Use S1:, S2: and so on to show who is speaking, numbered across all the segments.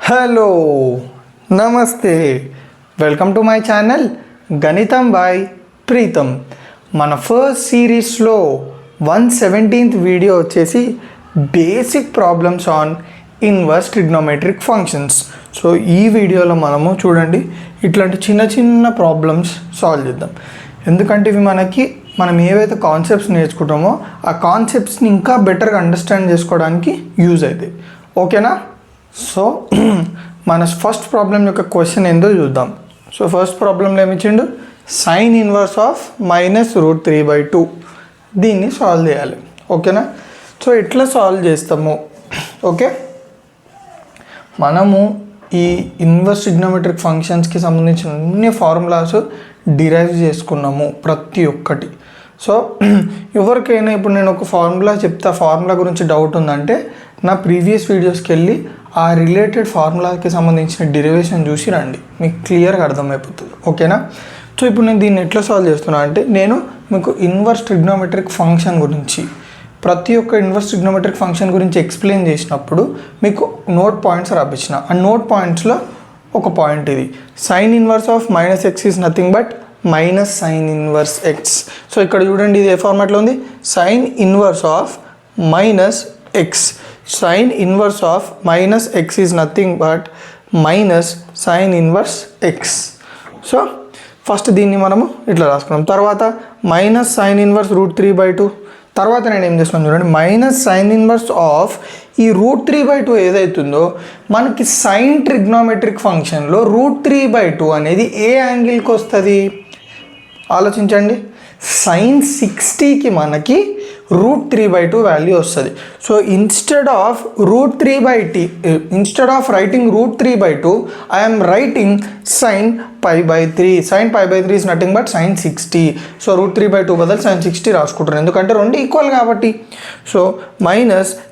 S1: Hello నమస్తే welcome to my channel గణితం by Pritam. మన ఫస్ట్ సిరీస్లో 117th వీడియో వచ్చేసి basic problems on inverse trigonometric functions. So ఈ వీడియోలో మనము చూడండి ఇట్లాంటి చిన్న చిన్న ప్రాబ్లమ్స్ సాల్వ్ చేద్దాం. ఎందుకంటే ఇవి మనం ఏవైతే కాన్సెప్ట్స్ నేర్చుకుంటామో ఆ కాన్సెప్ట్స్ని ఇంకా బెటర్గా అండర్స్టాండ్ చేసుకోవడానికి యూజ్ అవుతాయి. ఓకేనా? సో మన ఫస్ట్ ప్రాబ్లం యొక్క క్వశ్చన్ ఏందో చూద్దాం. సో ఫస్ట్ ప్రాబ్లంలో ఏమి ఇచ్చిండు, సైన్ ఇన్వర్స్ ఆఫ్ -√3/2 దీన్ని సాల్వ్ చేయాలి. ఓకేనా? సో ఎట్లా సాల్వ్ చేస్తాము? ఓకే, మనము ఈ ఇన్వర్స్ ట్రిగ్నోమెట్రిక్ ఫంక్షన్స్కి సంబంధించిన అన్ని ఫార్ములాస్ డిరైవ్ చేసుకున్నాము ప్రతి ఒక్కటి. సో ఎవరికైనా ఇప్పుడు నేను ఒక ఫార్ములా చెప్తా, ఫార్ములా గురించి డౌట్ ఉందంటే నా ప్రీవియస్ వీడియోస్కి వెళ్ళి ఆ రిలేటెడ్ ఫార్ములాకి సంబంధించిన డెరివేషన్ చూసి రండి, మీకు క్లియర్గా అర్థమైపోతుంది. ఓకేనా? సో ఇప్పుడు నేను దీన్ని ఎట్లా సాల్వ్ చేస్తున్నా అంటే, నేను మీకు ఇన్వర్స్ ట్రిగ్నోమెట్రిక్ ఫంక్షన్ గురించి, ప్రతి ఒక్క ఇన్వర్స్ ట్రిగ్నోమెట్రిక్ ఫంక్షన్ గురించి ఎక్స్ప్లెయిన్ చేసినప్పుడు మీకు నోట్ పాయింట్స్ రాపించిన. ఆ నోట్ పాయింట్స్లో ఒక పాయింట్ ఇది, sine inverse of -x is nothing but -sin inverse x. So ఇక్కడ చూడండి, ఇది ఏ ఫార్మాట్లో ఉంది, sine inverse of -x. Sine inverse of -x is nothing but -sin inverse x. So first దీన్ని మనము ఇట్లా రాసుకున్నాం. తర్వాత -sin ఇన్వర్స్ √3/2. తర్వాత నేను ఏం చేస్తున్నాను చూడండి, -sin ఇన్వర్స్ ఆఫ్ ఈ √3/2 ఏదైతుందో మనకి సైన్ ట్రిగ్నోమెట్రిక్ ఫంక్షన్లో √3/2 అనేది ఏ యాంగిల్కి వస్తుంది ఆలోచించండి. sin 60కి మనకి √3/2 వాల్యూ వస్తుంది. So instead of writing √3/2 I'm writing sin π/3. sin π/3 is nothing but sin 60. So √3/2 బదులు sin 60 రాసుకుంటున్నాను, ఎందుకంటే రెండు ఈక్వల్ కాబట్టి. So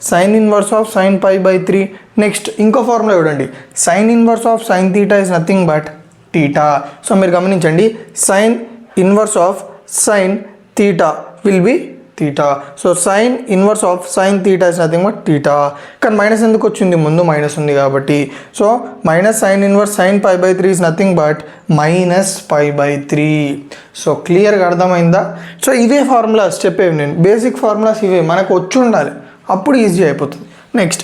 S1: -sin inverse of sin π/3. Next ఇంకో ఫార్ములా చూడండి, sin inverse of sin θ is nothing but θ. So మీరు గమనించండి, sin inverse of sin θ will be θ. So sine inverse of sin θ is nothing but θ. కానీ minus ఎందుకు వచ్చింది, ముందు minus ఉంది కాబట్టి. So -sin inverse sin π/3 is nothing but -π/3. So క్లియర్గా అర్థమైందా? సో ఇవే ఫార్ములాస్ చెప్పేవి నేను, బేసిక్ ఫార్ములాస్ ఇవే మనకు వచ్చి ఉండాలి, అప్పుడు ఈజీ అయిపోతుంది. Next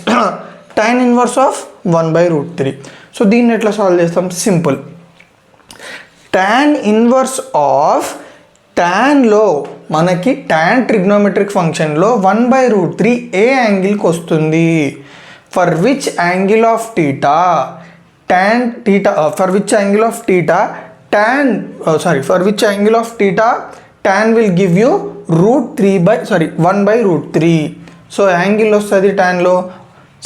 S1: tan inverse of 1/√3. So దీన్ని ఎట్లా సాల్వ్ చేస్తాం? సింపుల్, tan ఇన్వర్స్ ఆఫ్ ట్యాన్లో మనకి ట్యాన్ ట్రిగ్నోమెట్రిక్ ఫంక్షన్లో 1/√3 ఏ యాంగిల్కి వస్తుంది, for which angle of theta tan theta for which angle of theta tan for which angle of theta tan will give you 1/√3. So angle వస్తుంది ట్యాన్లో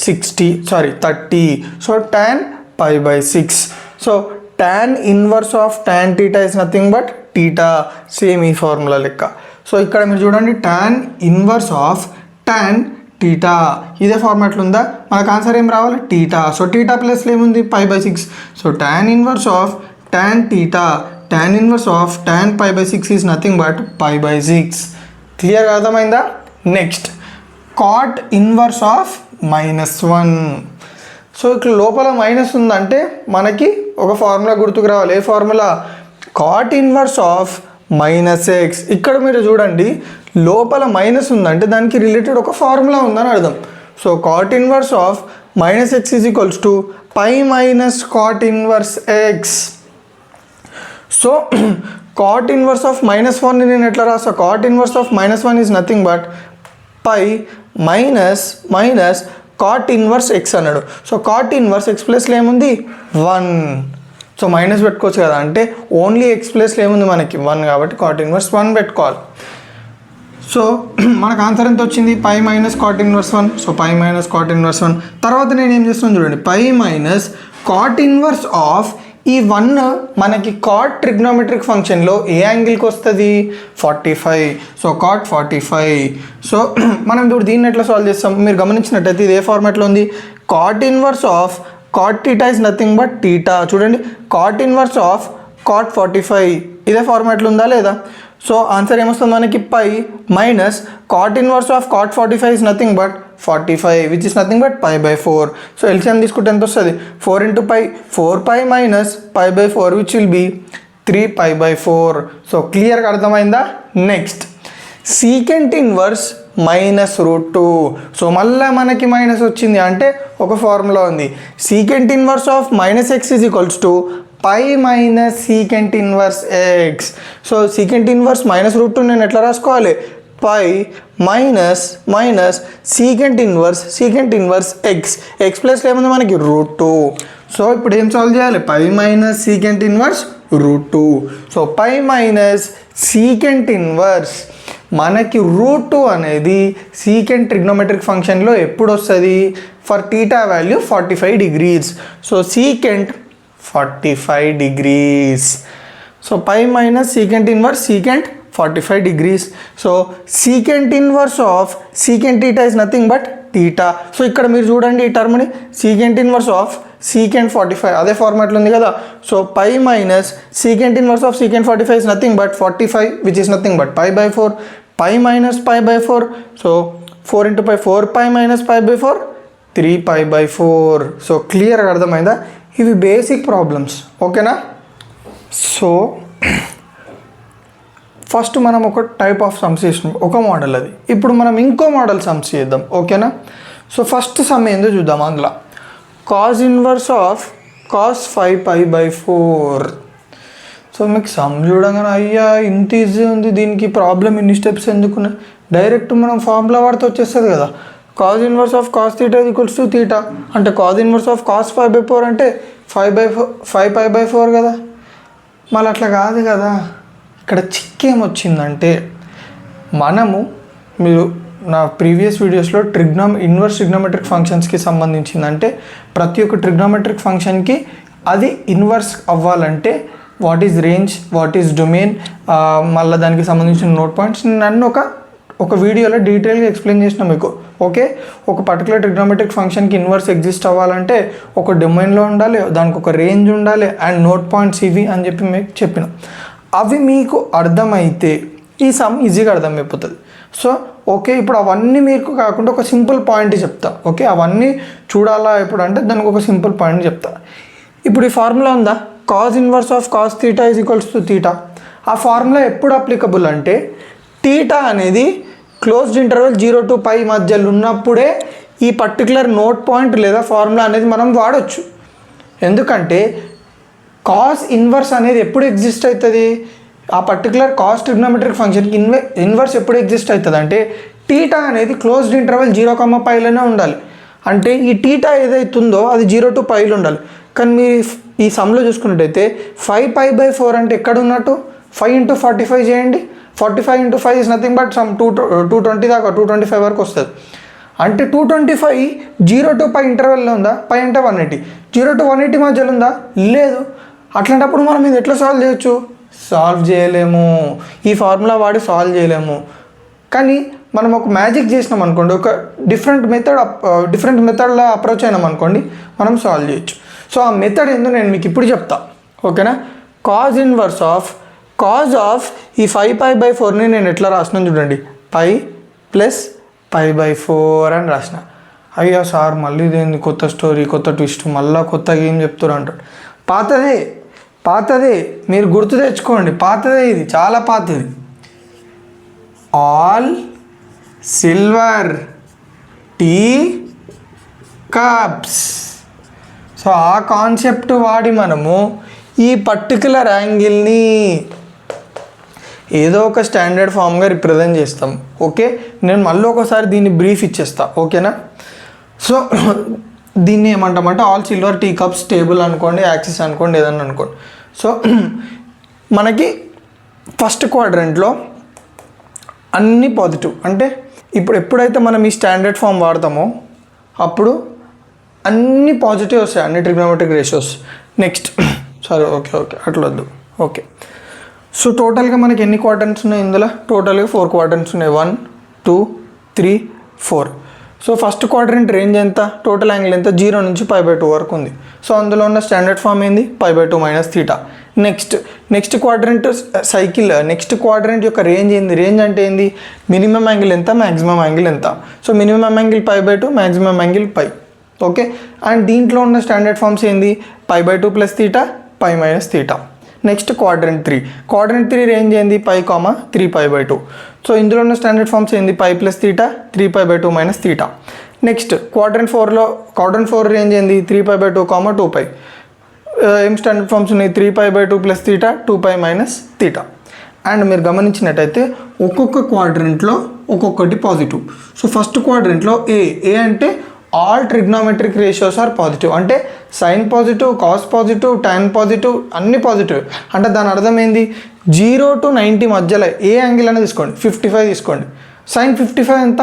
S1: 30. So tan π/6. So tan inverse of tan θ is nothing but θ. Same ఈ formula లెక్క. So ఇక్కడ మీరు చూడండి, tan inverse of tan θ ఇదే ఫార్మాట్లో ఉందా, మనకు ఆన్సర్ ఏం రావాలి, θ. సో θ ప్లస్లో ఏముంది, π/6. So tan inverse of tan θ, tan inverse of tan π/6 is nothing but π/6. క్లియర్గా అర్థమైందా? Next cot inverse of -1. So ఇక్కడ లోపల మైనస్ ఉందంటే మనకి ఒక ఫార్ములా గుర్తుకు రావాలి. ఏ formula, cot inverse of -x. ఇక్కడ మీరు చూడండి, లోపల మైనస్ ఉందంటే దానికి రిలేటెడ్ ఒక ఫార్ములా ఉందని అర్థం. So cot inverse of -x is equals to π - cot inverse x. So cot inverse of -1ని నేను ఎట్లా రాస్తా, cot inverse of -1 is nothing but π - cot inverse x అన్నాడు. సో cot ఇన్వర్స్ x ప్లస్లో ఏముంది, 1. సో మైనస్ పెట్టుకోవచ్చు కదా, అంటే ఓన్లీ x ప్లస్లో ఏముంది మనకి 1 కాబట్టి cot ఇన్వర్స్ 1 పెట్టుకోవాలి. సో మనకు ఆన్సర్ ఎంత వచ్చింది, π - cot inverse 1. So π - cot inverse 1. తర్వాత నేను ఏం చేస్తున్నాను చూడండి, π - cot ఇన్వర్స్ ఆఫ్ ఈ 1 మనకి cot ట్రిగ్నోమెట్రిక్ ఫంక్షన్లో ఏ యాంగిల్కి వస్తుంది, 45. So cot 45. సో మనం ఇప్పుడు దీన్ని ఎట్లా సాల్వ్ చేస్తాం, మీరు గమనించినట్టయితే ఇది ఏ ఫార్మాట్లో ఉంది, cot inverse of cot θ is nothing but θ. చూడండి, cot ఇన్వర్స్ ఆఫ్ cot 45 ఇదే ఫార్మాట్లో ఉందా లేదా. సో ఆన్సర్ ఏమొస్తుంది మనకి, π - cot inverse of cot 45 is nothing but 45 which is nothing but pi by 4. So LCM తీసుకుంటే ఎంత వస్తుంది 4 into pi 4π minus pi by 4 which will be 3π by 4. So క్లియర్గా అర్థమైందా. Next secant inverse -√2. సో మళ్ళీ మనకి minus వచ్చింది అంటే ఒక ఫార్ములా ఉంది. Secant inverse of -x is equals to pi minus secant inverse x. So secant inverse -√2 నేను ఎట్లా రాసుకోవాలి pi minus secant inverse x ప్లస్లో ఏముంది మనకి √2. సో ఇప్పుడు ఏం సాల్వ్ చేయాలి pi minus secant inverse √2. So pi minus secant inverse మనకి √2 అనేది సీకెంట్ ట్రిగ్నోమెట్రిక్ ఫంక్షన్లో ఎప్పుడు వస్తుంది for theta value 45 degrees. So secant 45 degrees. So pi minus secant inverse secant 45 degrees. So secant inverse of secant theta is nothing but theta. So ఇక్కడ మీరు చూడండి ఈ టర్మ్ని సీకెంట్ ఇన్వర్స్ ఆఫ్ సీకెంట్ 45 అదే ఫార్మాట్లో ఉంది కదా. So pi minus secant inverse of secant 45 is nothing but 45 which is nothing but pi by 4. Pi minus pi by 4. So 4 into pi 4π minus pi by 4 3π by 4. So క్లియర్గా అర్థమైందా. ఇవి basic problems ఓకేనా. So first మనం ఒక type of sums చేసినాం ఒక model అది. ఇప్పుడు మనం ఇంకో మోడల్ సమ్స్ చేద్దాం ఓకేనా. సో ఫస్ట్ సమ్ ఏందో చూద్దాం. అందులో cos inverse of cos 5π by 4. So మీకు సమ్ చూడగానే అయ్యా ఇంత ఈజీ ఉంది దీనికి ప్రాబ్లం ఇన్ని స్టెప్స్ ఎందుకున్నాయి డైరెక్ట్ మనం ఫార్ములా వాడితే వచ్చేస్తుంది కదా. Cos inverse of cos theta equals to theta అంటే కాజ్ ఇన్వర్స్ ఆఫ్ కాస్ 5/4 అంటే 5π/4 కదా. మళ్ళీ అట్లా కాదు కదా. ఇక్కడ చిక్కేమొచ్చిందంటే మనము మీరు నా ప్రీవియస్ వీడియోస్లో ఇన్వర్స్ ట్రిగ్నోమెట్రిక్ ఫంక్షన్స్కి సంబంధించిందంటే ప్రతి ఒక్క ట్రిగ్నోమెట్రిక్ ఫంక్షన్కి అది ఇన్వర్స్ అవ్వాలంటే what is range what is domain మళ్ళీ దానికి సంబంధించిన నోట్ పాయింట్స్ నన్ను ఒక వీడియోలో డీటెయిల్గా ఎక్స్ప్లెయిన్ చేసిన మీకు ఓకే. ఒక పర్టికులర్ ట్రిగ్నోమెట్రిక్ ఫంక్షన్కి ఇన్వర్స్ ఎగ్జిస్ట్ అవ్వాలంటే ఒక డొమైన్లో ఉండాలి దానికి ఒక రేంజ్ ఉండాలి అండ్ నోట్ పాయింట్స్ ఇవి అని చెప్పి మీకు చెప్పిన అవి మీకు అర్థమైతే ఈ సమ్ ఈజీగా అర్థమైపోతుంది. సో ఓకే ఇప్పుడు అవన్నీ మీకు కాకుండా ఒక సింపుల్ పాయింట్ చెప్తా ఓకే. అవన్నీ చూడాలా ఇప్పుడు అంటే దానికి ఒక సింపుల్ పాయింట్ చెప్తా. ఇప్పుడు ఈ ఫార్ములా ఉందా cause inverse of cos theta is equals to theta. ఆ ఫార్ములా ఎప్పుడు అప్లికబుల్ అంటే థీటా అనేది క్లోజ్డ్ ఇంటర్వెల్ 0 to π మధ్యలో ఉన్నప్పుడే ఈ పర్టికులర్ నోట్ పాయింట్ లేదా ఫార్ములా అనేది మనం వాడచ్చు. ఎందుకంటే కాస్ ఇన్వర్స్ అనేది ఎప్పుడు ఎగ్జిస్ట్ అవుతుంది ఆ పర్టికులర్ కాస్ ట్రిగ్నోమెట్రిక్ ఫంక్షన్కి ఇన్వర్స్ ఎప్పుడు ఎగ్జిస్ట్ అవుతుంది అంటే టీటా అనేది క్లోజ్డ్ ఇంటర్వెల్ 0, πలోనే ఉండాలి. అంటే ఈ టీటా ఏదైతుందో అది 0 to πలో ఉండాలి. కానీ మీరు ఈ సమ్లో చూసుకున్నట్టయితే 5π/4 అంటే ఎక్కడ ఉన్నట్టు 5 into 45 చేయండి. 45 into 5 is nothing but some 220 దాకా 225 వరకు వస్తుంది. అంటే 225 0 to π ఇంటర్వెల్లో ఉందా π అంటే 180 0 to 180 మధ్యలో ఉందా లేదు. అట్లాంటప్పుడు మనం ఇది ఎట్లా సాల్వ్ చేయొచ్చు సాల్వ్ చేయలేము. ఈ ఫార్ములా వాడి సాల్వ్ చేయలేము. కానీ మనం ఒక మ్యాజిక్ చేసినాం అనుకోండి ఒక డిఫరెంట్ మెథడ్లో అప్రోచ్ అయినాం అనుకోండి మనం సాల్వ్ చేయొచ్చు. సో ఆ మెథడ్ ఏందో నేను మీకు ఇప్పుడు చెప్తా ఓకేనా. Cause inverse of cos of ఈ 5π/4ని నేను ఎట్లా రాసినాను చూడండి π + π/4 అని రాసిన. అయ్యా సార్ మళ్ళీ ఇదేంది కొత్త స్టోరీ కొత్త ట్విస్ట్ మళ్ళీ కొత్తగా ఏం చెప్తారు అంటాడు. పాతదే మీరు గుర్తు తెచ్చుకోండి పాతదే ఇది చాలా పాతది. All silver tea cups. So ఆ కాన్సెప్ట్ వాడి మనము ఈ పర్టికులర్ యాంగిల్ని ఏదో ఒక స్టాండర్డ్ ఫామ్గా రిప్రజెంట్ చేస్తాం ఓకే. నేను మళ్ళీ ఒకసారి దీన్ని బ్రీఫ్ ఇచ్చేస్తా ఓకేనా. సో దీన్ని ఏమంటామంటే all silver tea cups table అనుకోండి యాక్సిస్ అనుకోండి ఏదన్నా అనుకోండి. సో మనకి ఫస్ట్ క్వాడ్రంట్లో అన్నీ పాజిటివ్ అంటే ఇప్పుడు ఎప్పుడైతే మనం ఈ స్టాండర్డ్ ఫామ్ వాడతామో అప్పుడు అన్నీ పాజిటివ్ వస్తాయి అన్ని ట్రిగ్నోమెట్రిక్ రేషియోస్. నెక్స్ట్ సరే ఓకే అట్లా వద్దు ఓకే. సో టోటల్గా మనకి ఎన్ని క్వాడ్రంట్స్ ఉన్నాయి ఇందులో టోటల్గా 4 క్వాడ్రంట్స్ ఉన్నాయి 1 2 3 4. సో ఫస్ట్ క్వాడ్రంట్ రేంజ్ ఎంత టోటల్ యాంగిల్ ఎంత 0 నుంచి π/2 వరకు ఉంది. సో అందులో ఉన్న స్టాండర్డ్ ఫామ్ ఏంది π/2 - θ. Next quadrant cycle next quadrant యొక్క రేంజ్ ఏంది? రేంజ్ అంటే ఏంది? మినిమం యాంగిల్ ఎంత, మ్యాక్సిమం యాంగిల్ ఎంత. So minimum angle π/2, maximum angle π. Okay, and దీంట్లో ఉన్న స్టాండర్డ్ ఫార్మ్స్ ఏంది? π/2 + θ, π - θ. నెక్స్ట్ క్వాడ్రంట్ 3 రేంజ్ ఏంది? π, 3π/2. సో ఇందులో ఉన్న స్టాండర్డ్ ఫార్మ్స్ ఏంది? π + θ, 3π/2 - θ. నెక్స్ట్ క్వాడ్రంట్ 4 రేంజ్ ఏంది? 3π/2, 2π. ఏం స్టాండర్డ్ ఫార్మ్స్ ఉన్నాయి? 3π/2 + θ, 2π - θ. అండ్ మీరు గమనించినట్టయితే ఒక్కొక్క క్వాడ్రంట్లో ఒక్కొక్కటి పాజిటివ్. సో ఫస్ట్ క్వాడ్రంట్లో ఏ అంటే all trigonometric ratios are positive. అంటే sine positive, cos positive, tan positive, అన్ని పాజిటివ్. అంటే దాని అర్థం ఏంది? 0 to 90 మధ్యలో ఏ యాంగిల్ అనేది తీసుకోండి. 55 తీసుకోండి. సైన్ 55 ఎంత?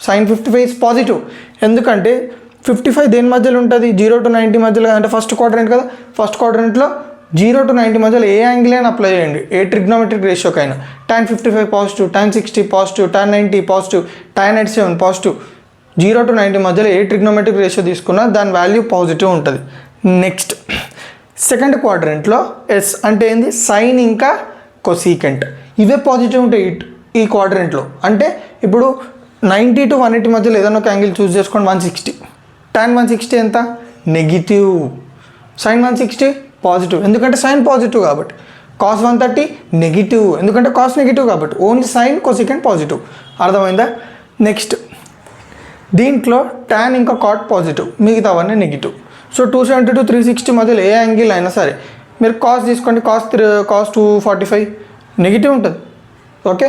S1: Sine 55 is positive. ఎందుకంటే 55 దేని మధ్యలో ఉంటుంది? 0 to 90 మధ్యలో. అంటే ఫస్ట్ క్వాడ్రంట్ కదా, ఫస్ట్ క్వాడ్రంట్లో 0 to 90 మధ్యలో ఏ యాంగిల్ అయినా అప్లై చేయండి, ఏ ట్రిగ్నోమెట్రిక్ రేషియోకైనా. tan 55 positive, tan 60 positive, tan 90 positive, tan 87 positive. 0 to 90 మధ్యలో ఏ ట్రిగ్నోమెట్రిక్ రేషియో తీసుకున్నా దాని వాల్యూ పాజిటివ్ ఉంటుంది. నెక్స్ట్ సెకండ్ క్వాడ్రంట్లో ఎస్ అంటే ఏంది? సైన్ ఇంకా కొసీకెంట్ ఇవే పాజిటివ్ ఉంటాయి ఈ క్వాడ్రంట్లో. అంటే ఇప్పుడు 90 to 180 మధ్యలో ఏదైనా ఒక యాంగిల్ చూస్ చేసుకోండి. 160. tan 160 ఎంత? నెగిటివ్. సైన్ 160 పాజిటివ్, ఎందుకంటే సైన్ పాజిటివ్ కాబట్టి. కాస్ 130 నెగిటివ్, ఎందుకంటే కాస్ నెగిటివ్ కాబట్టి. Only sine, cosecant positive. అర్థమైందా? నెక్స్ట్ దీంట్లో tan ఇంకా కాట్ పాజిటివ్, మిగతావన్నీ నెగిటివ్. సో 270 to 360 మధ్యలో ఏ యాంగిల్ అయినా సరే మీరు కాస్ తీసుకోండి. కాస్ 245 నెగిటివ్ ఉంటుంది. ఓకే,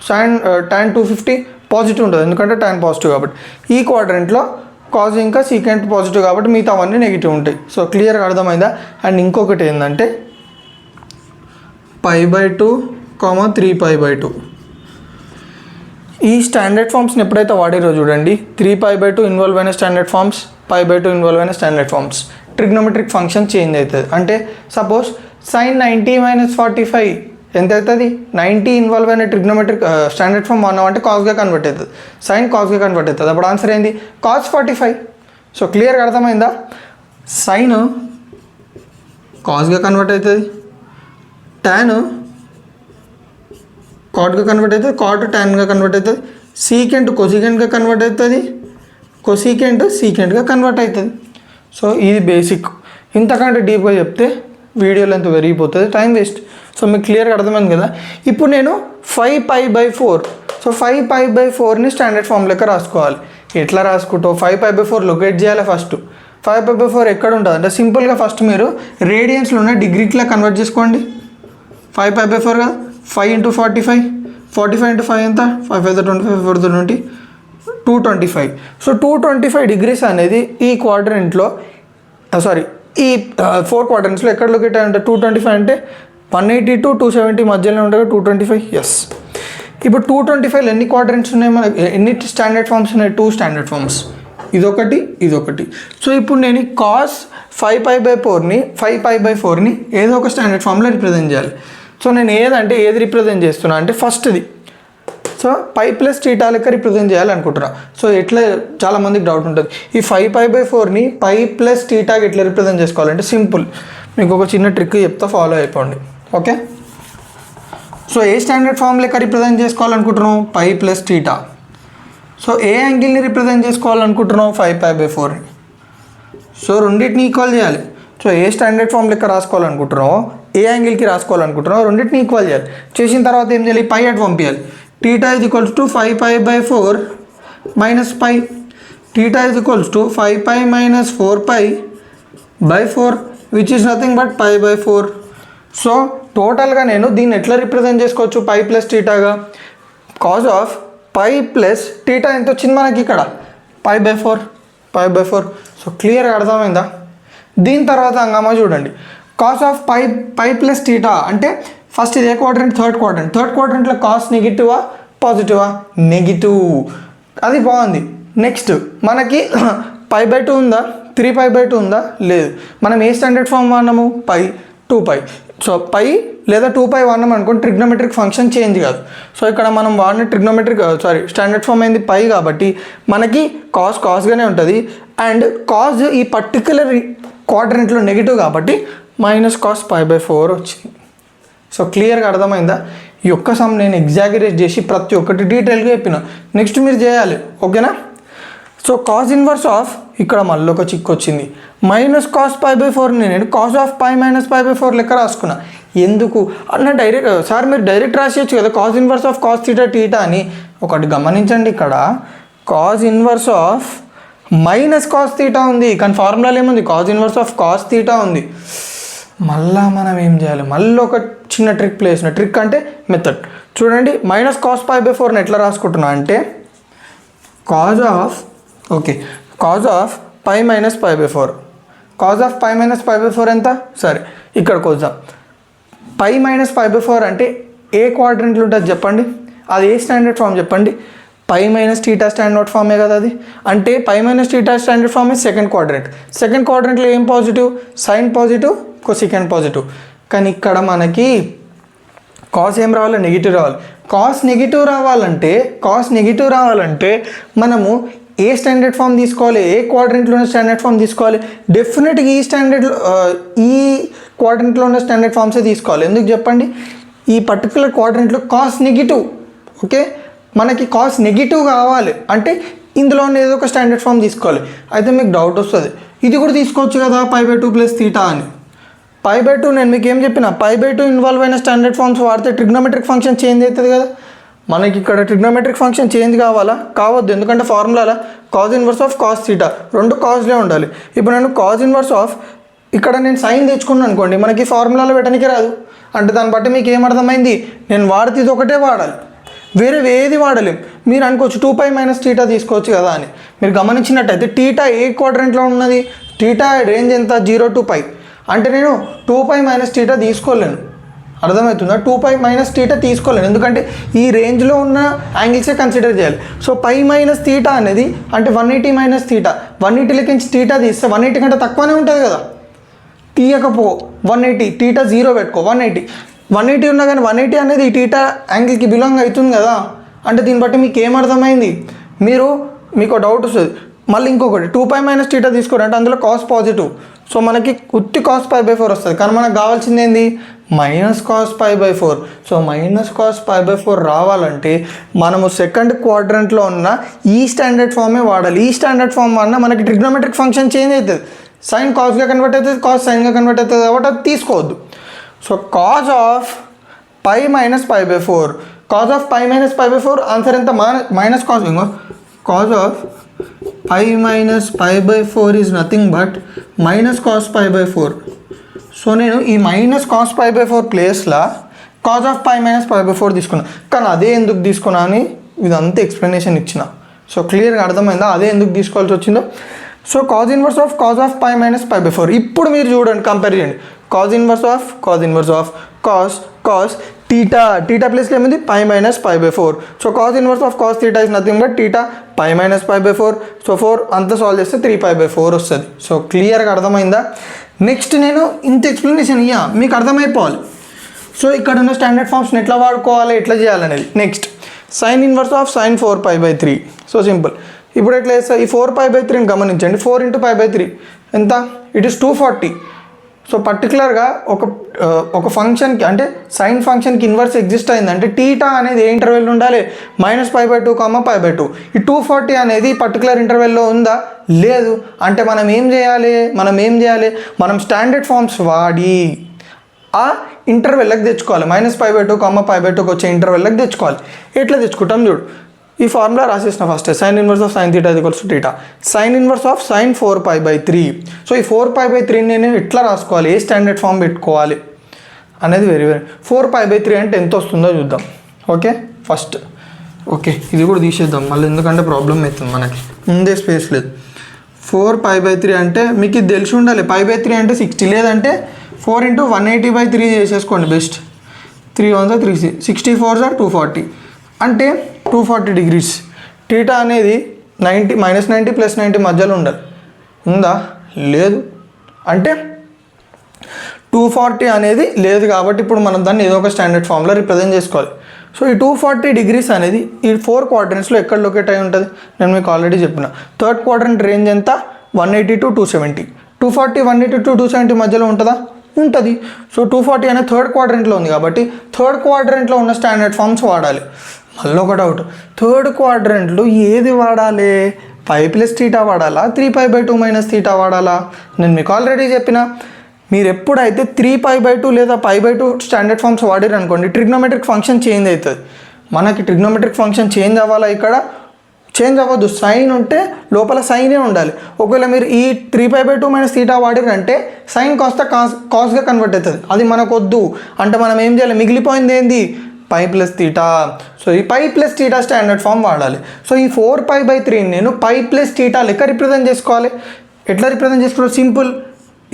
S1: సైన్ tan 250 పాజిటివ్ ఉంటుంది, ఎందుకంటే tan పాజిటివ్ కాబట్టి. ఈ క్వాడ్రంట్లో కాజ్ ఇంకా సీకెంట్ పాజిటివ్ కాబట్టి మిగతావన్నీ నెగిటివ్ ఉంటాయి. సో క్లియర్గా అర్థమైందా? అండ్ ఇంకొకటి ఏంటంటే π/2, 3π/2 ఈ స్టాండర్డ్ ఫార్మ్స్ని ఎప్పుడైతే వాడారో చూడండి, 3π/2 ఇన్వాల్వ్ అయిన స్టాండర్డ్ ఫార్మ్స్, π/2 ఇన్వాల్వ్ అయిన standard forms, trigonometric function change అవుతుంది. అంటే సపోజ్ సైన్ 90 - 45 ఎంత అవుతుంది? 90 ఇన్వాల్వ్ అయిన ట్రిగ్నోమెట్రిక్ స్టాండర్డ్ ఫార్మ్ అంటే కాస్గా కన్వర్ట్ అవుతుంది, సైన్ కాస్గా కన్వర్ట్ అవుతుంది. అప్పుడు ఆన్సర్ ఏంది? కాస్ 45. సో క్లియర్గా అర్థమైందా? సైన్ కాస్గా కన్వర్ట్ అవుతుంది, tan కాట్గా కన్వర్ట్ అవుతుంది, కాట్ టాన్గా కన్వర్ట్ అవుతుంది, సీకెంట్ కొసీకెంట్గా కన్వర్ట్ అవుతుంది, కొసీకెంట్ సీకెంట్గా కన్వర్ట్ అవుతుంది. సో ఇది బేసిక్. ఇంతకంటే డీప్గా చెప్తే వీడియో లెంత్ పెరిగిపోతుంది, టైం వేస్ట్. సో మీకు క్లియర్గా అర్థమైంది కదా. ఇప్పుడు నేను 5π/4, సో 5π/4ని స్టాండర్డ్ ఫామ్ లెక్క రాసుకోవాలి. ఎట్లా రాసుకుంటావు? 5π/4 లొకేట్ చేయాలి ఫస్ట్. 5π/4 ఎక్కడ ఉంటుంది అంటే సింపుల్గా ఫస్ట్ మీరు రేడియన్స్లో ఉన్న డిగ్రీట్లా కన్వర్ట్ చేసుకోండి. 5π/4 కదా, 5 × 45, 45 × 5 ఎంత? 5 5 25, 4 20, 225. సో 225 డిగ్రీస్ అనేది ఈ క్వాడ్రంట్లో ఈ 4 క్వాడ్రంట్స్లో ఎక్కడ లొకేట్ అయ్యి అంటే 225 అంటే 180 to 270 మధ్యలో ఉంటుంది 225. ఎస్. ఇప్పుడు 225లో ఎన్ని క్వాడ్రంట్స్ ఉన్నాయి? మనకి ఎన్ని స్టాండర్డ్ ఫార్మ్స్ ఉన్నాయి? 2 స్టాండర్డ్ ఫార్మ్స్, ఇదొకటి. సో ఇప్పుడు నేను కాస్ 5π/4ని ఏదో ఒక స్టాండర్డ్ ఫామ్లో రిప్రజెంట్ చేయాలి. సో నేను ఏది రిప్రజెంట్ చేస్తున్నా అంటే ఫస్ట్ది. సో π + θ లెక్క రిప్రజెంట్ చేయాలనుకుంటున్నా. సో ఎట్లా చాలామందికి డౌట్ ఉంటుంది, ఈ 5π/4ని π + θకి ఎట్లా రిప్రజెంట్ చేసుకోవాలంటే సింపుల్. మీకు ఒక చిన్న ట్రిక్ చెప్తా, ఫాలో అయిపోండి. ఓకే, సో ఏ స్టాండర్డ్ ఫామ్ లెక్క రిప్రజెంట్ చేసుకోవాలనుకుంటున్నాం? π + θ. సో ఏ యాంగిల్ని రిప్రజెంట్ చేసుకోవాలనుకుంటున్నాం? 5π/4ని. సో రెండింటిని ఈక్వల్ చేయాలి. సో ఏ స్టాండర్డ్ ఫామ్ లెక్క రాసుకోవాలనుకుంటున్నామో, ఏ యాంగిల్కి రాసుకోవాలనుకుంటున్నామో రెండింటిని ఈక్వల్ చేయాలి. చేసిన తర్వాత ఏం చేయాలి? π అటు పంపించాలి. θ = 5π/4 - π. θ = 5π - 4π/4 which is nothing but π/4. So టోటల్గా నేను దీన్ని ఎట్లా రిప్రజెంట్ చేసుకోవచ్చు? π + θగా. కాజ్ ఆఫ్ π + θ ఎంత వచ్చింది మనకి ఇక్కడ? π/4. సో క్లియర్గా అర్థమైందా? దీని తర్వాత హంగామా చూడండి. కాస్ ఆఫ్ π + θ అంటే ఫస్ట్ ఇది ఏ క్వాడ్రంట్? థర్డ్ క్వాడ్రంట్లో కాస్ నెగిటివా పాజిటివా? నెగిటివ్. అది బాగుంది. నెక్స్ట్ మనకి π/2 ఉందా? 3π/2 ఉందా? లేదు. మనం ఏ స్టాండర్డ్ ఫామ్ వాడినాము? π, 2π. సో π లేదా 2π వాడినాం అనుకోండి, ట్రిగ్నోమెట్రిక్ ఫంక్షన్ చేంజ్ కాదు. సో ఇక్కడ మనం వాడిన స్టాండర్డ్ ఫామ్ అయింది π కాబట్టి మనకి కాస్గానే ఉంటుంది. అండ్ కాజ్ ఈ పర్టికులర్ క్వాడ్రంట్లో నెగిటివ్ కాబట్టి మైనస్ కాస్ π/4 వచ్చింది. సో క్లియర్గా అర్థమైందా? ఈ ఒక్క సమ్ నేను ఎగ్జాగరేట్ చేసి ప్రతి ఒక్కటి డీటెయిల్గా చెప్పిన. నెక్స్ట్ మీరు చేయాలి, ఓకేనా? సో కాస్ ఇన్వర్స్ ఆఫ్, ఇక్కడ మళ్ళీ ఒక చిక్కు వచ్చింది, మైనస్ కాస్ π/4ని నేను కాస్ ఆఫ్ π మైనస్ π/4 లెక్క రాసుకున్నా. ఎందుకు అన్న డైరెక్ట్ సార్ మీరు డైరెక్ట్ రాసేయచ్చు కదా cos inverse of cos theta అని. ఒకటి గమనించండి, ఇక్కడ cos inverse of minus cos theta ఉంది, కానీ ఫార్ములాలో ఏముంది cos inverse of cos theta ఉంది. మళ్ళా మనం ఏం చేయాలి, మళ్ళీ ఒక చిన్న ట్రిక్ ప్లే చేసిన. ట్రిక్ అంటే మెథడ్ చూడండి. మైనస్ కాస్ π/4ని ఎట్లా రాసుకుంటున్నా అంటే cos of, okay, cos of π minus π/4. Cos of π minus π/4 ఎంత? సరే ఇక్కడికి వద్దాం. π మైనస్ π/4 అంటే ఏ క్వాడ్రంట్లో ఉంటుంది చెప్పండి, అది ఏ స్టాండర్డ్ ఫామ్ చెప్పండి? π మైనస్ థీటా స్టాండర్డ్ ఫామే కదా అది. అంటే π minus theta standard form second quadrant. Second క్వాడ్రంట్లో ఏం positive? Sine positive, cosecant positive. కానీ ఇక్కడ మనకి కాస్ ఏం రావాలి? నెగిటివ్ రావాలి. కాస్ నెగిటివ్ రావాలంటే మనము ఏ స్టాండర్డ్ ఫామ్ తీసుకోవాలి? ఏ క్వాడ్రంట్లో ఉన్న స్టాండర్డ్ ఫామ్ తీసుకోవాలి? డెఫినెట్గా ఈ క్వాడ్రంట్లో ఉన్న స్టాండర్డ్ ఫామ్సే తీసుకోవాలి. ఎందుకు చెప్పండి? ఈ పర్టికులర్ క్వాడ్రంట్లో కాస్ నెగిటివ్, ఓకే, మనకి కాస్ నెగిటివ్ కావాలి అంటే ఇందులో ఏదో ఒక స్టాండర్డ్ ఫామ్ తీసుకోవాలి. అయితే మీకు డౌట్ వస్తుంది, ఇది కూడా తీసుకోవచ్చు కదా π/2 ప్లస్ థీటా అని. π/2 నేను మీకు ఏం చెప్పిన, π/2 ఇన్వాల్వ్ అయిన స్టాండర్డ్ ఫామ్స్ వాడితే ట్రిగ్నోమెట్రిక్ ఫంక్షన్ చేంజ్ అవుతుంది కదా. మనకి ఇక్కడ ట్రిగ్నోమెట్రిక్ ఫంక్షన్ చేంజ్ కావాలా? కావద్దు, ఎందుకంటే ఫార్ములాలో cos inverse of cos theta, రెండు కాజ్లే ఉండాలి. ఇప్పుడు నేను కాజ్ ఇన్వర్స్ ఆఫ్, ఇక్కడ నేను సైన్ తెచ్చుకున్నాను అనుకోండి, మనకి ఫార్ములాలో పెట్టడానికి రాదు. అంటే దాన్ని బట్టి మీకు ఏమర్థమైంది, నేను వాడితే ఇది ఒకటే వాడాలి, వేరే ఏది వాడలేం. మీరు అనుకోవచ్చు 2π మైనస్ థీటా తీసుకోవచ్చు కదా అని. మీరు గమనించినట్టయితే థీటా ఏ క్వాడ్రంట్లో ఉన్నది? థీటా రేంజ్ ఎంత? 0 to π. అంటే నేను 2π మైనస్ థీటా తీసుకోలేను, అర్థమవుతుందా? 2π మైనస్ థీటా తీసుకోలేను, ఎందుకంటే ఈ రేంజ్లో ఉన్న యాంగిల్సే కన్సిడర్ చేయాలి. సో π మైనస్ థీటా అనేది అంటే 180 మైనస్ థీటా, 180 థీటా తీస్తే 180 కంటే తక్కువనే ఉంటుంది కదా. తీయకపో 180, థీటా 0 పెట్టుకో, 180 ఉన్నా కానీ 180 అనేది ఈ థీటా యాంగిల్కి బిలాంగ్ అవుతుంది కదా. అంటే దీన్ని బట్టి మీకు ఏమర్థమైంది? మీకు డౌట్ వస్తుంది. మళ్ళీ ఇంకొకటి 2π మైనస్ థీటా తీసుకోరంటే అందులో కాస్ పాజిటివ్, సో మనకి ఉత్తి కాస్ π/4 వస్తుంది. కానీ మనకు కావాల్సింది ఏంది? Minus cos π/4. So minus cos π/4 రావాలంటే మనము సెకండ్ క్వాడ్రంట్లో ఉన్న ఈ స్టాండర్డ్ ఫామే వాడాలి. ఈ స్టాండర్డ్ ఫామ్ వల్ల మనకి ట్రిగ్నోమెట్రిక్ ఫంక్షన్ చేంజ్ అవుతుంది. సైన్ కాస్గా కన్వర్ట్ అవుతుంది, కాస్ సైన్గా కన్వర్ట్ అవుతుంది, కాబట్టి అది తీసుకోవద్దు. So cos of π minus π/4, cos of π minus π/4 answer ఎంత? Minus cos. Cos of π minus π/4 is nothing but minus cos π/4. So నేను ఈ మైనస్ కాస్ π/4 ప్లేస్లో కాజ్ ఆఫ్ π మైనస్ π/4 తీసుకున్నా. కానీ అదే ఎందుకు తీసుకున్నా అని ఇదంతా ఎక్స్ప్లెనేషన్ ఇచ్చిన. సో క్లియర్గా అర్థమైందా అదే ఎందుకు తీసుకోవాల్సి వచ్చిందో? So cos inverse of π minus π/4. ఇప్పుడు మీరు చూడండి, కంపేర్ చేయండి. Cos inverse of cos theta ప్లేస్లో ఏముంది? π minus π/4. So cos inverse of cos theta is nothing but theta π minus π/4. So 4 అంతా సాల్వ్ చేస్తే 3π/4 వస్తుంది. సో క్లియర్గా అర్థమైందా? నెక్స్ట్ నేను ఇంత ఎక్స్ప్లెనేషన్ మీకు అర్థమైపోవాలి. సో ఇక్కడ ఉన్న స్టాండర్డ్ ఫామ్స్ని ఎట్లా వాడుకోవాలి, ఎట్లా చేయాలనేది. Next sine inverse of sin 4π/3. So simple. ఇప్పుడు ఎట్లా చేస్తా? ఈ 4π/3ని గమనించండి. 4 × π/3 ఎంత? It is 240. సో పర్టికులర్గా ఒక ఫంక్షన్కి అంటే సైన్ ఫంక్షన్కి ఇన్వర్స్ ఎగ్జిస్ట్ అయిందంటే థీటా అనేది ఏ ఇంటర్వెల్ ఉండాలి? -π/2, π/2. ఈ 240 అనేది పర్టికులర్ ఇంటర్వెల్లో ఉందా? లేదు. అంటే మనం ఏం చేయాలి? మనం స్టాండర్డ్ ఫామ్స్ వాడి ఆ ఇంటర్వెల్కి తెచ్చుకోవాలి. -π/2, π/2కి వచ్చే ఇంటర్వెల్కి తెచ్చుకోవాలి. ఎట్లా తెచ్చుకుంటాం చూడు. ఈ ఫార్ములా రాసేసిన first. Sine inverse of sin θ = θ. Sine inverse of sin 4π/3. So ఈ 4π/3 నేను ఎట్లా రాసుకోవాలి, ఏ స్టాండర్డ్ ఫామ్ పెట్టుకోవాలి అనేది వెరీ 4π/3 అంటే ఎంత వస్తుందో చూద్దాం. ఓకే ఫస్ట్ ఓకే ఇది కూడా తీసేద్దాం మళ్ళీ, ఎందుకంటే ప్రాబ్లం అవుతుంది మనకి, ముందే స్పేస్ లేదు. 4π/3 అంటే మీకు ఇది తెలిసి ఉండాలి. π/3 అంటే 60, లేదంటే 4 × 180/3 చేసేసుకోండి బెస్ట్. 3 1 3 64 240 అంటే 240 degrees. థీటా అనేది -90 +90 మధ్యలో ఉండాలి. ఉందా? లేదు. అంటే 240 అనేది లేదు కాబట్టి ఇప్పుడు మనం దాన్ని ఏదో ఒక స్టాండర్డ్ ఫామ్లో రిప్రజెంట్ చేసుకోవాలి. సో ఈ 240 degrees అనేది ఈ 4 క్వాడ్రంట్స్లో ఎక్కడ లొకేట్ అయి ఉంటుంది? నేను మీకు ఆల్రెడీ చెప్పిన. థర్డ్ క్వాడ్రంట్ రేంజ్ ఎంత? 180 to 270. 240 180 to 270 మధ్యలో ఉంటుందా? ఉంటుంది. సో 240 అనేది థర్డ్ క్వాడ్రంట్లో ఉంది కాబట్టి థర్డ్ క్వాడ్రంట్లో ఉన్న స్టాండర్డ్ ఫార్మ్స్ వాడాలి. మళ్ళీ ఒక డౌట్, థర్డ్ క్వాడ్రంట్లో ఏది వాడాలి? పై ప్లస్ థీటా వాడాలా, 3π/2 మైనస్ థీటా వాడాలా? నేను మీకు ఆల్రెడీ చెప్పిన, మీరు ఎప్పుడైతే 3π/2 లేదా π/2 స్టాండర్డ్ ఫార్మ్స్ వాడారు అనుకోండి, ట్రిగ్నోమెట్రిక్ ఫంక్షన్ చేంజ్ అవుతుంది. మనకి ట్రిగ్నోమెట్రిక్ ఫంక్షన్ చేంజ్ అవ్వాలా? ఇక్కడ చేంజ్ అవ్వద్దు, సైన్ ఉంటే లోపల సైనే ఉండాలి. ఒకవేళ మీరు ఈ 3π/2 మైనస్ థీటా వాడిరంటే సైన్ కాస్త కాస్గా కన్వర్ట్ అవుతుంది. అది మనకు వద్దు. అంటే మనం ఏం చేయాలి? మిగిలిపోయింది ఏంది? పై ప్లస్ థీటా. సో ఈ pi plus theta standard form వాడాలి. సో ఈ 4π/3 నేను పై ప్లస్ థీటా లెక్క రిప్రజెంట్ చేసుకోవాలి. ఎట్లా రిప్రజెంట్ చేసుకోవాలి? సింపుల్.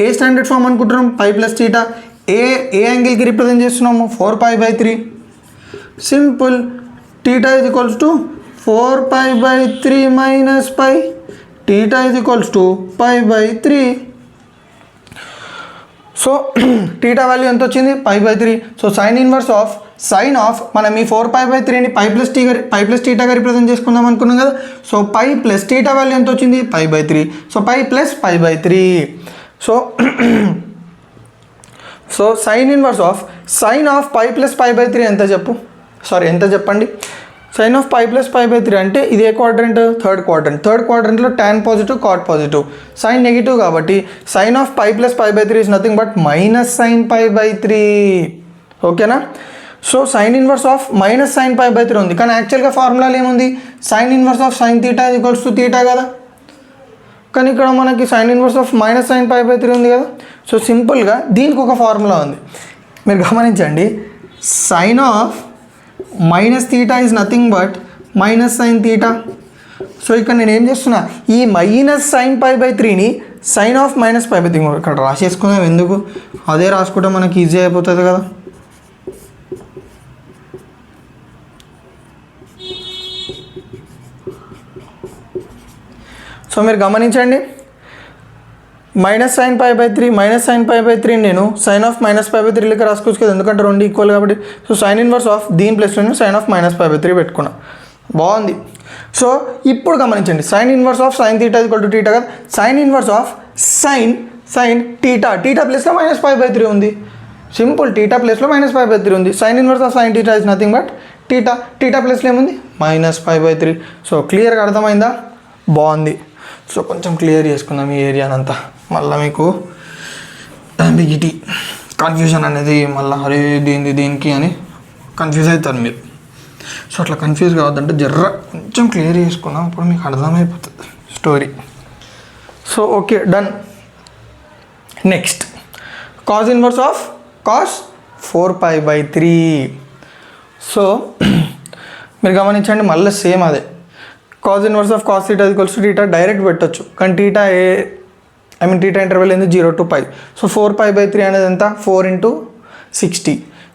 S1: ఏ స్టాండర్డ్ ఫామ్ అనుకుంటున్నాం? Pi plus theta. ఏ యాంగిల్కి రిప్రజెంట్ చేస్తున్నాము? 4π/3. Simple. Theta is equals to 4π/3 minus pi. Theta is equals to π/3. So theta value ఎంత వచ్చింది? π/3. సో సైన్ ఆఫ్ మనం ఈ 4π/3ని పై ప్లస్ థీటాగా రిప్రజెంట్ చేసుకుందాం అనుకున్నాం కదా. So pi plus theta value ఎంత వచ్చింది? π/3. So pi plus π/3. So sine of pi plus π/3 ఎంత చెప్పండి? సైన్ ఆఫ్ పై ప్లస్ π/3 అంటే ఇది ఏ క్వాడ్రంట్? థర్డ్ క్వాడ్రంట్లో tan positive cot positive, sine negative కాబట్టి sine of pi plus π/3 is nothing but minus sine π/3. ఓకేనా? So sine inverse of minus sine π/3 ఉంది, కానీ యాక్చువల్గా ఫార్ములాలో ఏముంది? Sine inverse of sine theta equals to theta కదా. కానీ ఇక్కడ మనకి sine inverse of minus sine π/3 ఉంది కదా. సో సింపుల్గా దీనికి ఒక ఫార్ములా ఉంది, మీరు గమనించండి. Sine of minus theta is nothing but minus sine theta. So ఇక్కడ నేను ఏం చేస్తున్నా? ఈ మైనస్ సైన్ π/3ని సైన్ ఆఫ్ మైనస్ π/3 ఇక్కడ రాసేసుకుందాం. ఎందుకు? అదే రాసుకుంటే మనకి ఈజీ అయిపోతుంది కదా. సో మీరు గమనించండి, మైనస్ సైన్ π/3 నేను సైన్ ఆఫ్ మైనస్ π/3 లెక్క రాసుకోవచ్చు కదా, ఎందుకంటే రెండు ఈక్వల్ కాబట్టి. సో సైన్ ఇన్వర్స్ ఆఫ్ దీని ప్లస్ నేను సైన్ ఆఫ్ మైనస్ π/3 పెట్టుకున్నా. బాగుంది. సో ఇప్పుడు గమనించండి, sine inverse of sine theta equal to theta కదా. Sine inverse of sine theta ప్లస్లో మైనస్ π/3 ఉంది. సింపుల్. థీటా ప్లస్లో మైనస్ π/3 ఉంది. Sine inverse of sine theta is nothing but theta ప్లస్లో ఏముంది? మైనస్ π/3. సో క్లియర్గా అర్థమైందా? బాగుంది. సో కొంచెం క్లియర్ చేసుకుందాం ఈ ఏరియానంతా. మళ్ళీ మీకు అంబిగిటీ కన్ఫ్యూజన్ అనేది మళ్ళీ అరే దీనికి అని కన్ఫ్యూజ్ అవుతారు మీరు. సో అట్లా కన్ఫ్యూజ్ కావద్దంటే కొంచెం క్లియర్ చేసుకుందాం, అప్పుడు మీకు అర్థమైపోతుంది story. So okay, done. Next cos inverse of cos 4π/3. So మీరు గమనించండి, మళ్ళీ సేమ్ అదే. Cos inverse of cos theta equals to theta direct పెట్టచ్చు, కానీ థీటా ఇంటర్వెల్ ఏంది? 0 to π. సో 4π/3 అనేది ఎంత? 4 × 60.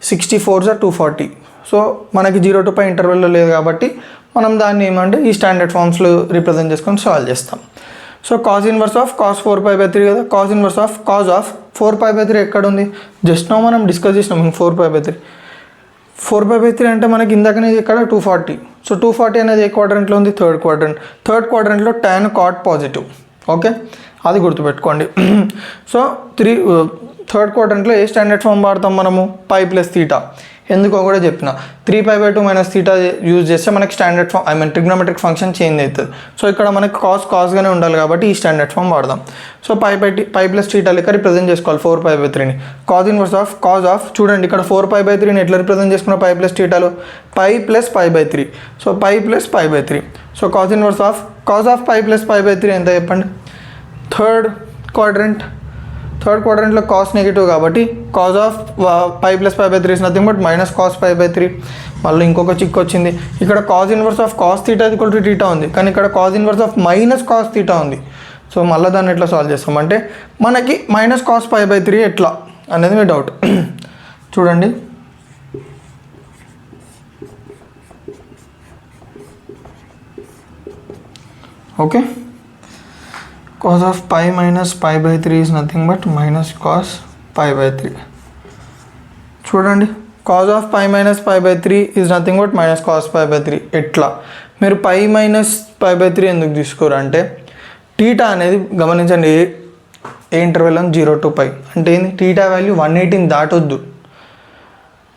S1: 60 4s are 240. సో మనకి 0 to π ఇంటర్వెల్లో లేదు కాబట్టి మనం దాన్ని ఏమంటే ఈ స్టాండర్డ్ ఫామ్స్లో రిప్రజెంట్ చేసుకొని సాల్వ్ చేస్తాం. So cos inverse of cos 4π/3 కదా. Cos inverse of cos of 4π/3 ఎక్కడ ఉంది? జస్ట్ నో మనం డిస్కస్ చేసినాం 4π/3 అంటే మనకి ఇందాకనే ఇక్కడ 240. సో 240 అనేది ఏ క్వాడ్రంట్లో ఉంది? థర్డ్ క్వాడ్రంట్లో tan కాట్ పాజిటివ్. ఓకే, అది గుర్తుపెట్టుకోండి. సో థర్డ్ క్వాడ్రంట్లో ఏ స్టాండర్డ్ ఫామ్ వాడతాం మనము? Pi plus theta. ఎందుకో కూడా చెప్పిన, 3π/2 మైనస్ థీటా యూజ్ చేస్తే మనకి standard form trigonometric function change అవుతుంది. సో ఇక్కడ మనకి కాస్గానే ఉండాలి కాబట్టి ఈ స్టాండర్డ్ ఫామ్ వాడదాం. సో పై ప్లస్ థీటా లెక్క రిప్రజెంట్ చేసుకోవాలి 4π/3ని. కాజ్ ఆఫ్ చూడండి, ఇక్కడ 4π/3ని ఎట్లా రిప్రజెంట్ చేసుకున్నా? పై ప్లస్ థీటాలో pi plus π/3. So pi plus π/3. So cos inverse of pi plus π/3 ఎంత చెప్పండి? థర్డ్ క్వాడ్రంట్లో కాస్ నెగిటివ్ కాబట్టి cos of pi plus π/3 is nothing but minus cos π/3. మళ్ళీ ఇంకొక చిక్ వచ్చింది. ఇక్కడ cos inverse of cos theta equal to theta ఉంది, కానీ ఇక్కడ cos inverse of minus cos theta ఉంది. సో మళ్ళీ దాన్ని ఎట్లా సాల్వ్ చేస్తాం అంటే మనకి మైనస్ కాస్ π/3 ఎట్లా అనేది మీ డౌట్. చూడండి, okay. cos of pi minus π/3 is nothing but minus cos π/3. చూడండి, cos of pi minus π/3 is nothing but minus cos π/3. ఎట్లా మీరు పై మైనస్ π/3 ఎందుకు తీసుకోరు అంటే థీటా అనేది గమనించండి, ఏ ఇంటర్వెల్ అని 0 to π అంటే ఏంది టీటా వాల్యూ 180 దాటొద్దు,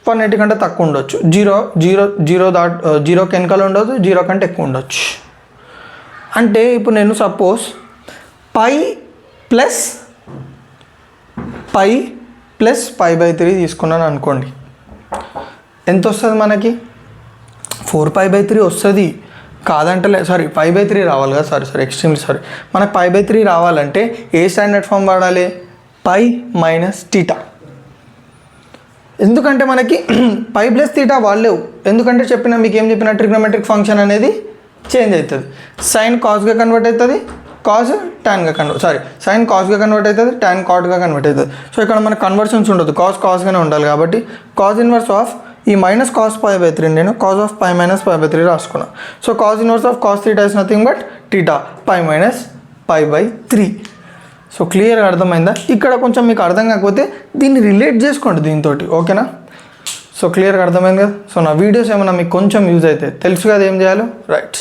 S1: 180 కంటే తక్కువ ఉండొచ్చు, 0 వెనకాల ఉండదు, 0 కంటే ఎక్కువ ఉండొచ్చు. అంటే ఇప్పుడు నేను సపోజ్ పై ప్లస్ π/3 తీసుకున్నాను అనుకోండి, ఎంత వస్తుంది మనకి 4π/3 వస్తుంది కాదంటలే, సారీ π/3 రావాలి కదా, సారీ ఎక్స్ట్రీమ్లీ సారీ. మనకు π/3 రావాలంటే ఏ స్టాండర్డ్ ఫామ్ వాడాలి, π - θ. ఎందుకంటే మనకి π + θ వాడలేవు, ఎందుకంటే మీకు ఏం చెప్పిన ట్రిగ్నోమెట్రిక్ ఫంక్షన్ అనేది చేంజ్ అవుతుంది, సైన్ కాస్గా కన్వర్ట్ అవుతుంది, కాస్ టాన్గా సైన్ కాస్గా కన్వర్ట్ అవుతుంది, టాన్ కాట్గా కన్వర్ట్ అవుతుంది. సో ఇక్కడ మనకు కన్వర్షన్స్ ఉండదు, కాస్గానే ఉండాలి కాబట్టి కాస్ ఇన్వర్స్ ఆఫ్ ఈ -cos π/3 నేను cos of π - π/3 రాసుకున్నా. So cos inverse of cos θ is nothing but θ π - π/3. So క్లియర్గా అర్థమైందా? ఇక్కడ కొంచెం మీకు అర్థం కాకపోతే దీన్ని రిలేట్ చేసుకోండి దీంతో, ఓకేనా? సో క్లియర్గా అర్థమైంది కదా. సో నా వీడియోస్ ఏమైనా మీకు కొంచెం యూజ్ అయితే తెలుసు కదా ఏం చేయాలో, రైట్.